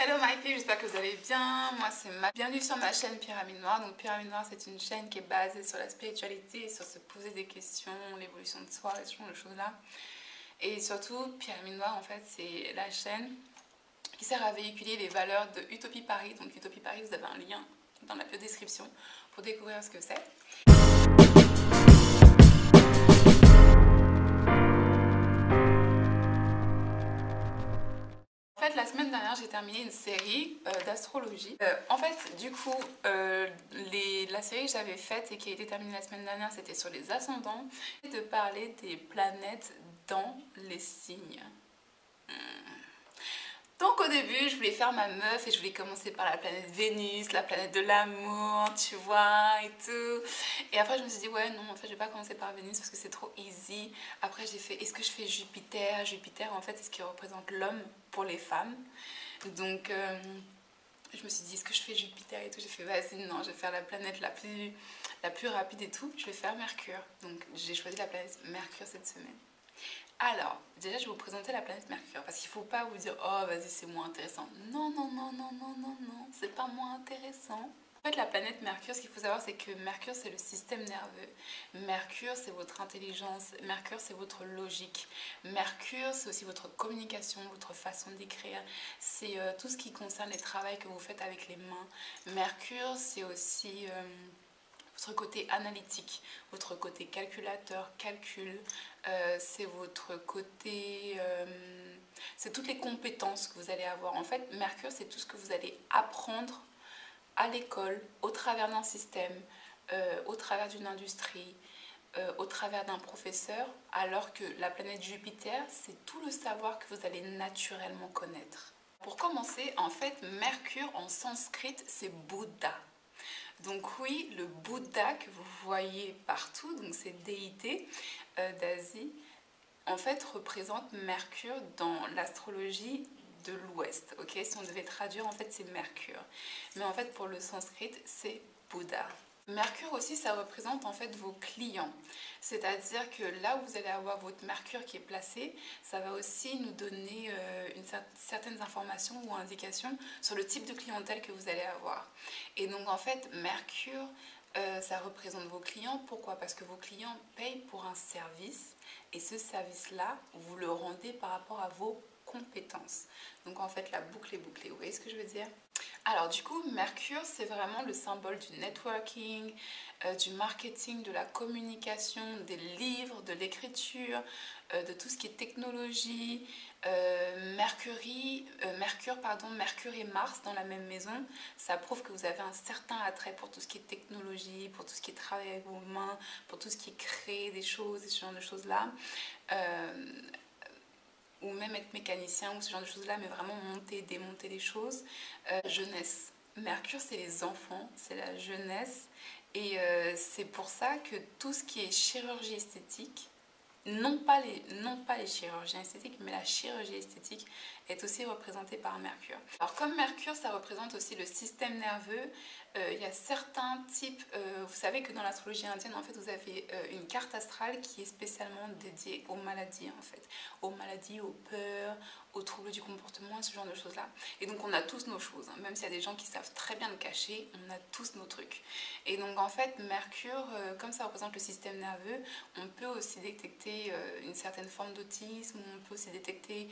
Hello my people, j'espère que vous allez bien. Moi c'est Bienvenue sur ma chaîne Pyramide Noire. Donc Pyramide Noire, c'est une chaîne qui est basée sur la spiritualité, sur se poser des questions, l'évolution de soi, ce genre de choses là. Et surtout, Pyramide Noire en fait c'est la chaîne qui sert à véhiculer les valeurs de Utopie Paris. Donc Utopie Paris, vous avez un lien dans la description pour découvrir ce que c'est. La semaine dernière, j'ai terminé une série d'astrologie. En fait, du coup, la série que j'avais faite et qui a été terminée la semaine dernière, c'était sur les ascendants. Et de parler des planètes dans les signes. Donc au début, je voulais faire ma meuf et je voulais commencer par la planète Vénus, la planète de l'amour, tu vois, et tout. Et après, je me suis dit, ouais, non, en fait, je vais pas commencer par Vénus parce que c'est trop easy. Après, j'ai fait, est-ce que je fais Jupiter? Jupiter, en fait, c'est ce qui représente l'homme pour les femmes. Donc, je me suis dit, est-ce que je fais Jupiter et tout? J'ai fait, vas-y, non, je vais faire la planète la plus rapide et tout. Je vais faire Mercure. Donc, j'ai choisi la planète Mercure cette semaine. Alors, déjà, je vais vous présenter la planète Mercure, parce qu'il ne faut pas vous dire « Oh, vas-y, c'est moins intéressant ». Non, non, non, non, non, non, non, c'est pas moins intéressant. En fait, la planète Mercure, ce qu'il faut savoir, c'est que Mercure, c'est le système nerveux. Mercure, c'est votre intelligence. Mercure, c'est votre logique. Mercure, c'est aussi votre communication, votre façon d'écrire. C'est tout ce qui concerne les travaux que vous faites avec les mains. Mercure, c'est aussi... votre côté analytique, votre côté calculateur, calcul, c'est votre côté... c'est toutes les compétences que vous allez avoir. En fait, Mercure, c'est tout ce que vous allez apprendre à l'école, au travers d'un système, au travers d'une industrie, au travers d'un professeur, alors que la planète Jupiter, c'est tout le savoir que vous allez naturellement connaître. Pour commencer, en fait, Mercure en sanskrit, c'est Bouddha. Donc oui, le Bouddha que vous voyez partout, donc cette déité d'Asie, en fait représente Mercure dans l'astrologie de l'Ouest. Ok, si on devait traduire, en fait c'est Mercure. Mais en fait pour le sanskrit, c'est Bouddha. Mercure aussi, ça représente en fait vos clients. C'est-à-dire que là où vous allez avoir votre Mercure qui est placé, ça va aussi nous donner certaines informations ou indications sur le type de clientèle que vous allez avoir. Et donc en fait, Mercure, ça représente vos clients. Pourquoi? Parce que vos clients payent pour un service et ce service-là, vous le rendez par rapport à vos compétences. Donc en fait, la boucle est bouclée. Vous voyez ce que je veux dire? Alors du coup, Mercure, c'est vraiment le symbole du networking, du marketing, de la communication, des livres, de l'écriture, de tout ce qui est technologie. Mercure et Mars dans la même maison, ça prouve que vous avez un certain attrait pour tout ce qui est technologie, pour tout ce qui est travail avec vos mains, pour tout ce qui est créer des choses, et ce genre de choses-là. Ou même être mécanicien ou ce genre de choses là, mais vraiment monter, démonter les choses. Jeunesse. Mercure, c'est les enfants, c'est la jeunesse, et c'est pour ça que tout ce qui est chirurgie esthétique, non pas les chirurgiens esthétiques, mais la chirurgie esthétique est aussi représentée par Mercure. Alors comme Mercure, ça représente aussi le système nerveux, il y a certains types, vous savez que dans l'astrologie indienne, en fait, vous avez une carte astrale qui est spécialement dédiée aux maladies, en fait. Aux maladies, aux peurs, aux troubles du comportement, ce genre de choses-là. Et donc on a tous nos choses, hein. Même s'il y a des gens qui savent très bien le cacher, on a tous nos trucs. Et donc en fait, Mercure, comme ça représente le système nerveux, on peut aussi détecter une certaine forme d'autisme, on peut aussi détecter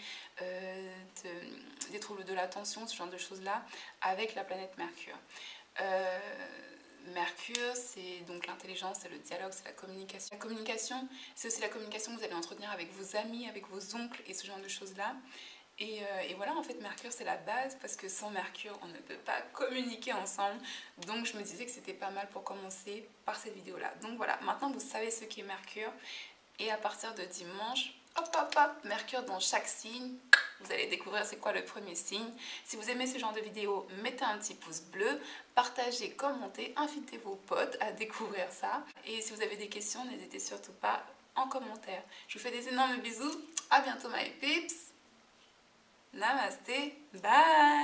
des troubles de l'attention, ce genre de choses-là, avec la planète Mercure. Mercure, c'est donc l'intelligence, c'est le dialogue, c'est la communication. La communication, c'est aussi la communication que vous allez entretenir avec vos amis, avec vos oncles et ce genre de choses-là. Et voilà, en fait, Mercure, c'est la base parce que sans Mercure, on ne peut pas communiquer ensemble. Donc, je me disais que c'était pas mal pour commencer par cette vidéo-là. Donc voilà, maintenant, vous savez ce qu'est Mercure. Et à partir de dimanche, hop, hop, hop, Mercure dans chaque signe. Vous allez découvrir c'est quoi le premier signe. Si vous aimez ce genre de vidéo, mettez un petit pouce bleu, partagez, commentez, invitez vos potes à découvrir ça. Et si vous avez des questions, n'hésitez surtout pas en commentaire. Je vous fais des énormes bisous. À bientôt, my peeps. Namasté. Bye.